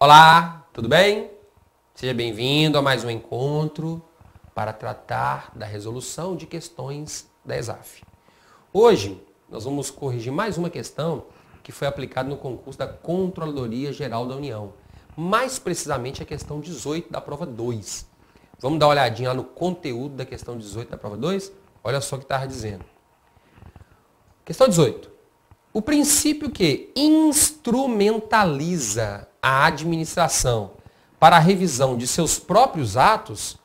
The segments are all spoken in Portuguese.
Olá, tudo bem? Seja bem-vindo a mais um encontro para tratar da resolução de questões da ESAF. Hoje, nós vamos corrigir mais uma questão que foi aplicada no concurso da Controladoria Geral da União. Mais precisamente a questão 18 da prova 2. Vamos dar uma olhadinha lá no conteúdo da questão 18 da prova 2? Olha só o que estava dizendo. Questão 18. O princípio que instrumentaliza a administração para a revisão de seus próprios atos,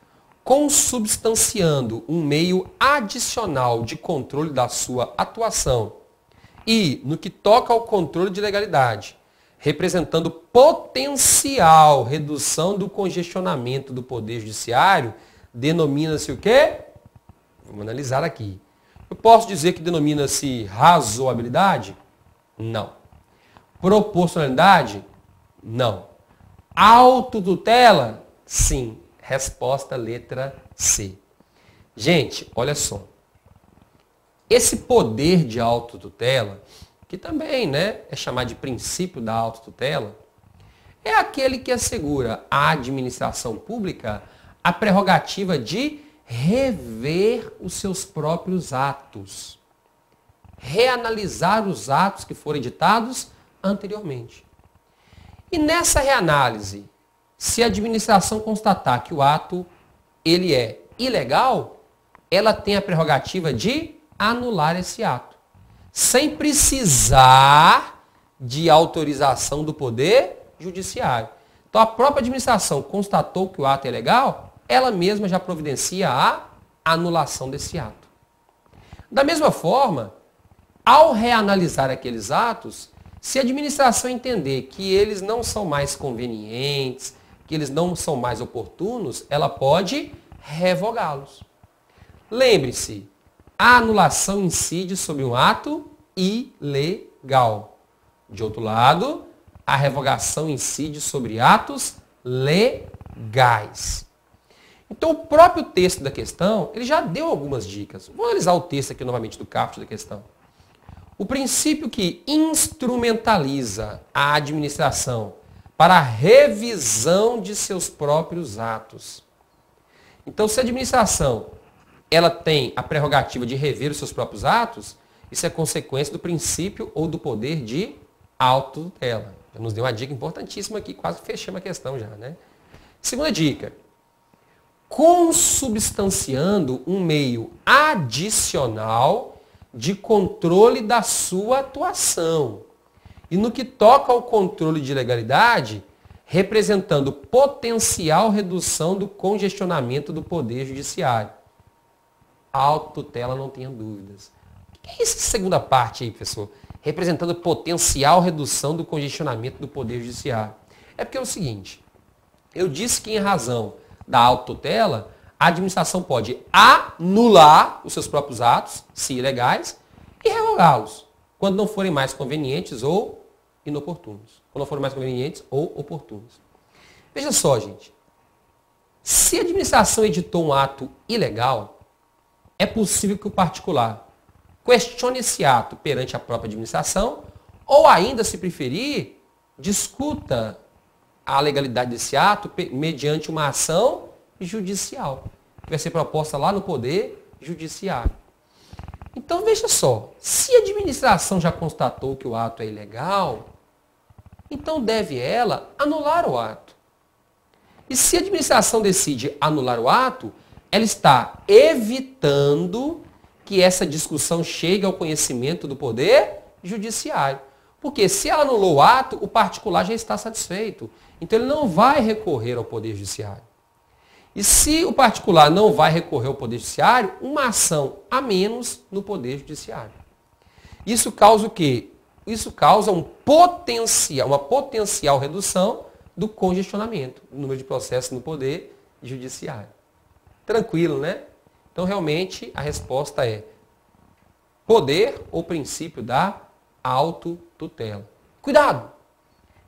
consubstanciando um meio adicional de controle da sua atuação e, no que toca ao controle de legalidade, representando potencial redução do congestionamento do Poder Judiciário, denomina-se o quê? Vamos analisar aqui. Eu posso dizer que denomina-se razoabilidade? Não. Proporcionalidade? Não. Autotutela? Sim. Resposta letra C. Gente, olha só. Esse poder de autotutela, que também é chamado de princípio da autotutela, é aquele que assegura à administração pública a prerrogativa de rever os seus próprios atos. Reanalisar os atos que foram editados anteriormente. E nessa reanálise, se a administração constatar que o ato ele é ilegal, ela tem a prerrogativa de anular esse ato, sem precisar de autorização do Poder Judiciário. Então a própria administração constatou que o ato é ilegal, ela mesma já providencia a anulação desse ato. Da mesma forma, ao reanalisar aqueles atos, se a administração entender que eles não são mais convenientes, que eles não são mais oportunos, ela pode revogá-los. Lembre-se, a anulação incide sobre um ato ilegal. De outro lado, a revogação incide sobre atos legais. Então, o próprio texto da questão, ele já deu algumas dicas. Vou analisar o texto aqui novamente do caput da questão. O princípio que instrumentaliza a administração para a revisão de seus próprios atos. Então, se a administração ela tem a prerrogativa de rever os seus próprios atos, isso é consequência do princípio ou do poder de autotutela. Já nos deu uma dica importantíssima aqui, quase fechamos a questão já, Segunda dica. Consubstanciando um meio adicional de controle da sua atuação. E no que toca ao controle de legalidade, representando potencial redução do congestionamento do Poder Judiciário. Autotutela, não tenha dúvidas. O que é essa segunda parte aí, professor? Representando potencial redução do congestionamento do Poder Judiciário. É porque é o seguinte, eu disse que em razão da autotutela, a administração pode anular os seus próprios atos, se ilegais, e revogá-los, quando não forem mais convenientes ou inoportunos. Quando não forem mais convenientes ou oportunos. Veja só, gente. Se a administração editou um ato ilegal, é possível que o particular questione esse ato perante a própria administração, ou ainda, se preferir, discuta a legalidade desse ato mediante uma ação judicial, que vai ser proposta lá no Poder Judiciário. Então, veja só, se a administração já constatou que o ato é ilegal, então deve ela anular o ato. E se a administração decide anular o ato, ela está evitando que essa discussão chegue ao conhecimento do Poder Judiciário. Porque se ela anulou o ato, o particular já está satisfeito. Então ele não vai recorrer ao Poder Judiciário. E se o particular não vai recorrer ao Poder Judiciário, uma ação a menos no Poder Judiciário. Isso causa o quê? Isso causa uma potencial redução do congestionamento, do número de processos no Poder Judiciário. Tranquilo, Então, realmente, a resposta é poder ou princípio da autotutela. Cuidado!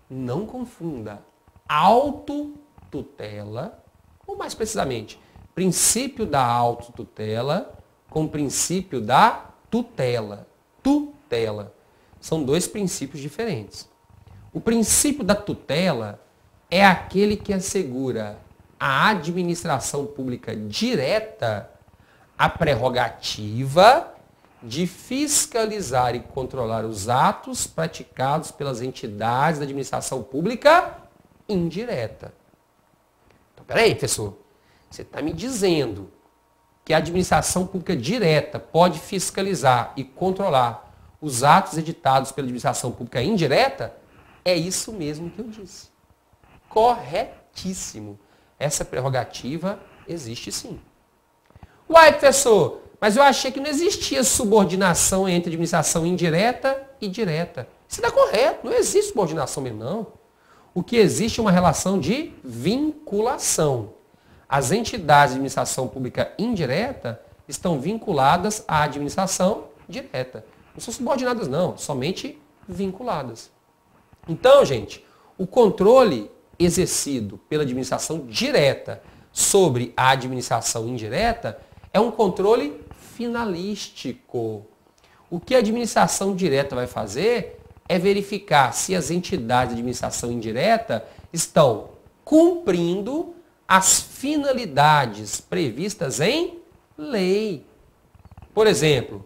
Não confunda autotutela, ou mais precisamente, princípio da autotutela com princípio da tutela. Tutela. São dois princípios diferentes. O princípio da tutela é aquele que assegura à administração pública direta a prerrogativa de fiscalizar e controlar os atos praticados pelas entidades da administração pública indireta. Então, peraí, professor, você está me dizendo que a administração pública direta pode fiscalizar e controlar os atos editados pela administração pública indireta? É isso mesmo que eu disse. Corretíssimo. Essa prerrogativa existe sim. Uai, professor, mas eu achei que não existia subordinação entre administração indireta e direta. Isso está correto, não existe subordinação mesmo, não. O que existe é uma relação de vinculação. As entidades de administração pública indireta estão vinculadas à administração direta. Não são subordinadas, não, somente vinculadas. Então, gente, o controle exercido pela administração direta sobre a administração indireta é um controle finalístico. O que a administração direta vai fazer é verificar se as entidades de administração indireta estão cumprindo as finalidades previstas em lei. Por exemplo,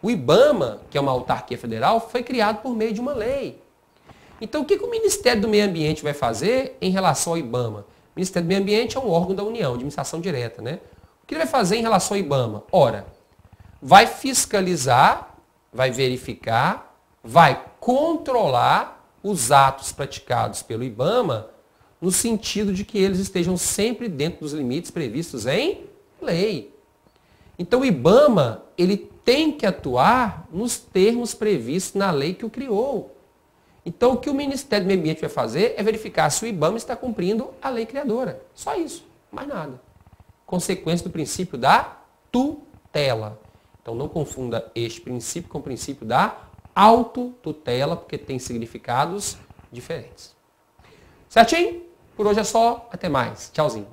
o IBAMA, que é uma autarquia federal, foi criado por meio de uma lei. Então, o que o Ministério do Meio Ambiente vai fazer em relação ao IBAMA? O Ministério do Meio Ambiente é um órgão da União, de administração direta, né? O que ele vai fazer em relação ao IBAMA? Ora, vai fiscalizar, vai verificar, vai controlar os atos praticados pelo IBAMA no sentido de que eles estejam sempre dentro dos limites previstos em lei. Então, o IBAMA, ele tem que atuar nos termos previstos na lei que o criou. Então, o que o Ministério do Meio Ambiente vai fazer é verificar se o IBAMA está cumprindo a lei criadora. Só isso, mais nada. Consequência do princípio da tutela. Então, não confunda este princípio com o princípio da autotutela, porque tem significados diferentes. Certinho? Por hoje é só. Até mais. Tchauzinho.